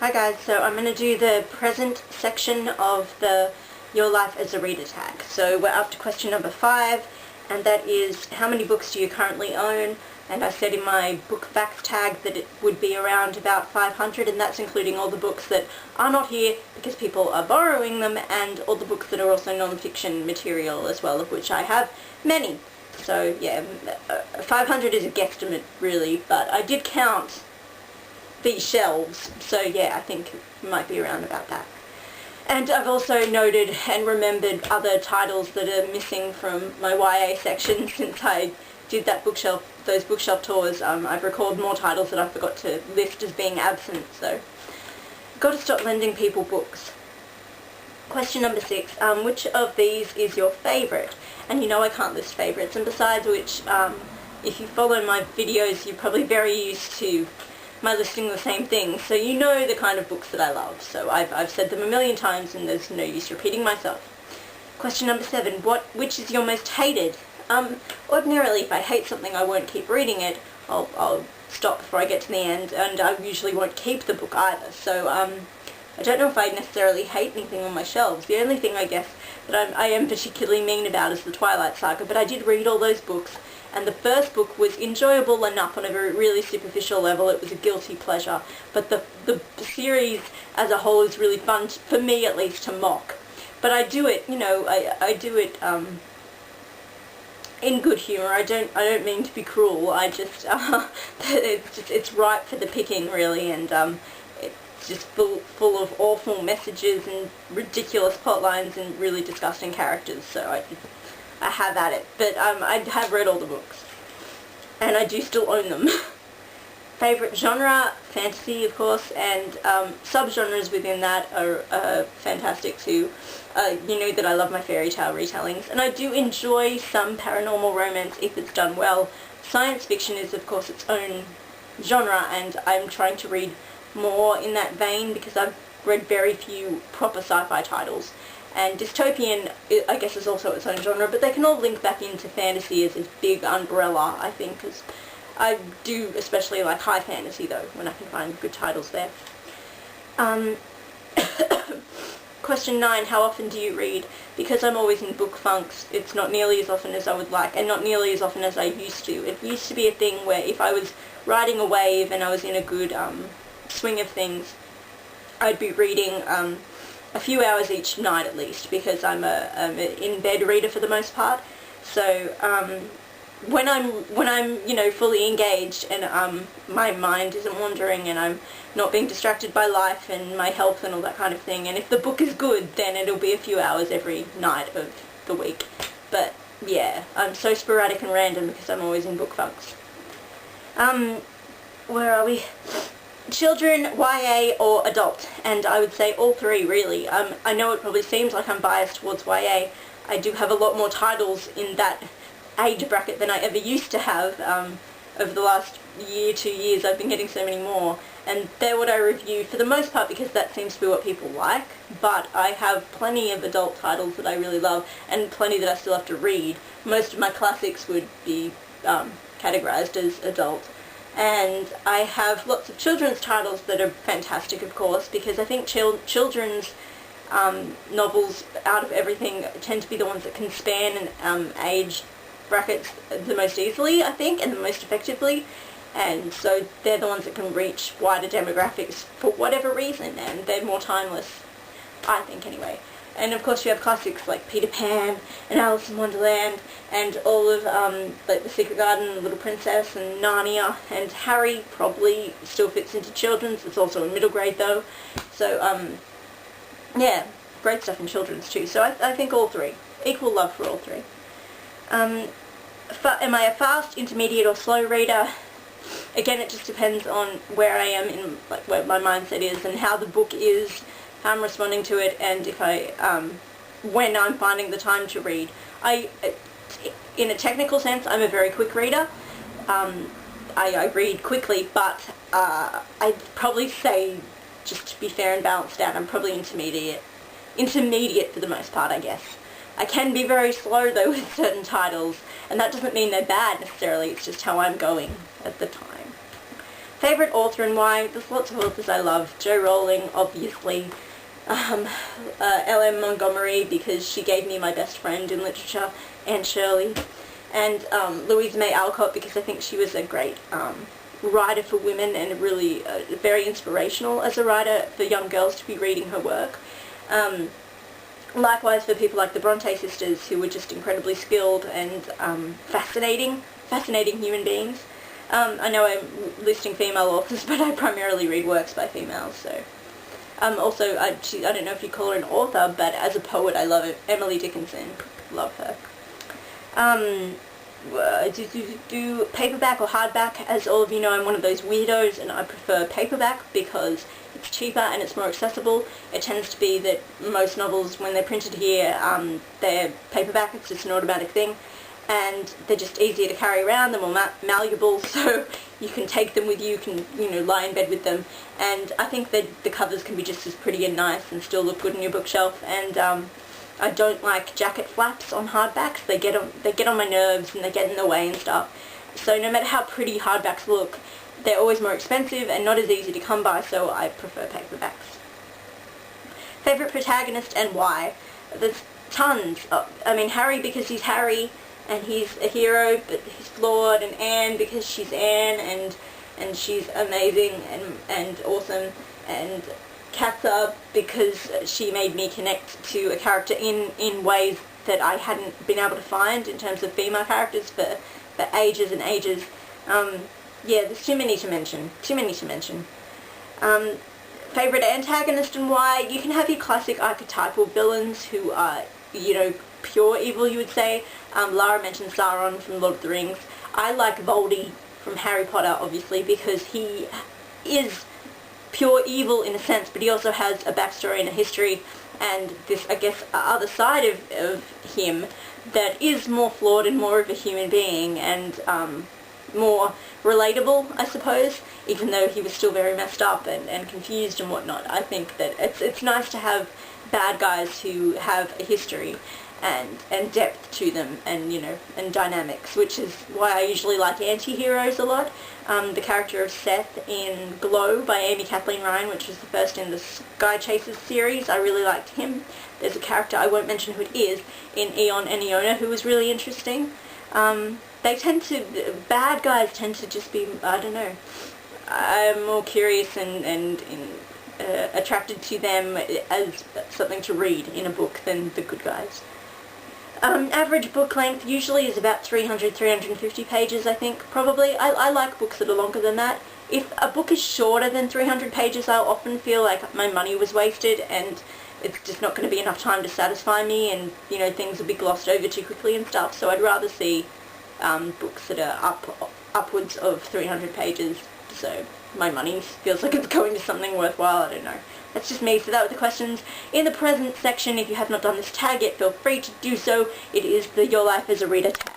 Hi guys, so I'm going to do the present section of the Your Life as a Reader tag. So we're up to question number 5, and that is, how many books do you currently own? And I said in my book facts tag that it would be around about 500, and that's including all the books that are not here because people are borrowing them, and all the books that are also non-fiction material as well, of which I have many. So yeah, 500 is a guesstimate really, but I did count these shelves, so yeah, I think it might be around about that. And I've also noted and remembered other titles that are missing from my YA section since I did that those bookshelf tours. I've recalled more titles that I forgot to list as being absent, so got to stop lending people books. Question number 6, which of these is your favourite? And you know I can't list favourites, and besides which, if you follow my videos, you're probably very used to my listing the same things, so you know the kind of books that I love. So I've said them a million times and there's no use repeating myself. Question number 7, which is your most hated? Ordinarily if I hate something I won't keep reading it. I'll stop before I get to the end, and I usually won't keep the book either. So I don't know if I necessarily hate anything on my shelves. The only thing I guess that I am particularly mean about is the Twilight Saga, but I did read all those books. And the first book was enjoyable enough on a really superficial level. It was a guilty pleasure. But the series as a whole is really fun, for me at least, to mock. But I do it, you know, I do it in good humour. I don't mean to be cruel. I just, it's ripe for the picking really, and it's just full of awful messages and ridiculous plot lines and really disgusting characters. So I have at it, but I have read all the books, and I do still own them. Favourite genre? Fantasy, of course, and sub-genres within that are fantastic too. You know that I love my fairy tale retellings, and I do enjoy some paranormal romance if it's done well. Science fiction is, of course, its own genre, and I'm trying to read more in that vein because I've read very few proper sci-fi titles. And dystopian, I guess, is also its own genre, but they can all link back into fantasy as a big umbrella, I think, because I do especially like high fantasy, though, when I can find good titles there. Question 9, how often do you read? Because I'm always in book funks, it's not nearly as often as I would like, and not nearly as often as I used to. It used to be a thing where if I was riding a wave and I was in a good swing of things, I'd be reading a few hours each night at least, because I'm an in-bed reader for the most part. So when I'm you know, fully engaged and my mind isn't wandering and I'm not being distracted by life and my health and all that kind of thing, and if the book is good, then it'll be a few hours every night of the week. But yeah, I'm so sporadic and random because I'm always in book funks. Where are we? Children, YA, or adult, and I would say all three really. I know it probably seems like I'm biased towards YA. I do have a lot more titles in that age bracket than I ever used to have. Over the last year, 2 years, I've been getting so many more, and they're what I review for the most part because that seems to be what people like, but I have plenty of adult titles that I really love, and plenty that I still have to read. Most of my classics would be categorized as adult. And I have lots of children's titles that are fantastic, of course, because I think children's novels, out of everything, tend to be the ones that can span age brackets the most easily, I think, and the most effectively. And so they're the ones that can reach wider demographics for whatever reason, and they're more timeless, I think, anyway. And of course you have classics like Peter Pan and Alice in Wonderland and all of like The Secret Garden, The Little Princess and Narnia, and Harry probably still fits into children's. It's also in middle grade though. So yeah, great stuff in children's too. So I think all three. Equal love for all three. Am I a fast, intermediate or slow reader? Again, it just depends on where I am in, like, where my mindset is and how the book is, how I'm responding to it, and if when I'm finding the time to read. In a technical sense, I'm a very quick reader. I read quickly, but I'd probably say, just to be fair and balanced out, I'm probably intermediate for the most part, I guess. I can be very slow though with certain titles, and that doesn't mean they're bad necessarily, it's just how I'm going at the time. Favourite author and why? There's lots of authors I love. Jo Rowling, obviously. L.M. Montgomery, because she gave me my best friend in literature, Anne Shirley. And Louisa May Alcott, because I think she was a great writer for women and really very inspirational as a writer for young girls to be reading her work. Likewise for people like the Bronte sisters, who were just incredibly skilled and fascinating human beings. I know I'm listing female authors, but I primarily read works by females, so. Also, I don't know if you call her an author, but as a poet I love it. Emily Dickinson. Love her. Do paperback or hardback? As all of you know, I'm one of those weirdos, and I prefer paperback because it's cheaper and it's more accessible. It tends to be that most novels, when they're printed here, they're paperback. It's just an automatic thing, and they're just easier to carry around. They're more malleable, so you can take them with you. You can, lie in bed with them, and I think that the covers can be just as pretty and nice and still look good on your bookshelf. And I don't like jacket flaps on hardbacks. They get on my nerves and they get in the way and stuff. So no matter how pretty hardbacks look, they're always more expensive and not as easy to come by, so I prefer paperbacks. Favourite protagonist and why? There's tons. Harry because he's Harry and he's a hero, but he's flawed, and Anne because she's Anne and she's amazing and awesome, and Katha because she made me connect to a character in ways that I hadn't been able to find in terms of female characters for ages and ages. Yeah, there's too many to mention. Favourite antagonist and why? You can have your classic archetypal villains who are, pure evil, you would say. Lara mentioned Sauron from Lord of the Rings. I like Voldy from Harry Potter, obviously, because he is pure evil in a sense, but he also has a backstory and a history, and this, I guess, other side of him that is more flawed and more of a human being, and more relatable, I suppose, even though he was still very messed up and confused and whatnot. I think that it's nice to have bad guys who have a history and depth to them, and and dynamics, which is why I usually like anti-heroes a lot. The character of Seth in Glow by Amy Kathleen Ryan, which was the first in the Sky Chasers series, I really liked him. There's a character, I won't mention who it is, in Eon and Iona who was really interesting. Bad guys tend to just be, I don't know, I'm more curious and attracted to them as something to read in a book than the good guys. Average book length usually is about 350 pages, I think, probably. I like books that are longer than that. If a book is shorter than 300 pages, I'll often feel like my money was wasted and it's just not going to be enough time to satisfy me, and, things will be glossed over too quickly and stuff. So I'd rather see books that are upwards of 300 pages, so my money feels like it's going to something worthwhile. I don't know. That's just me. So that were the questions. In the present section, if you have not done this tag yet, feel free to do so. It is the Your Life as a Reader tag.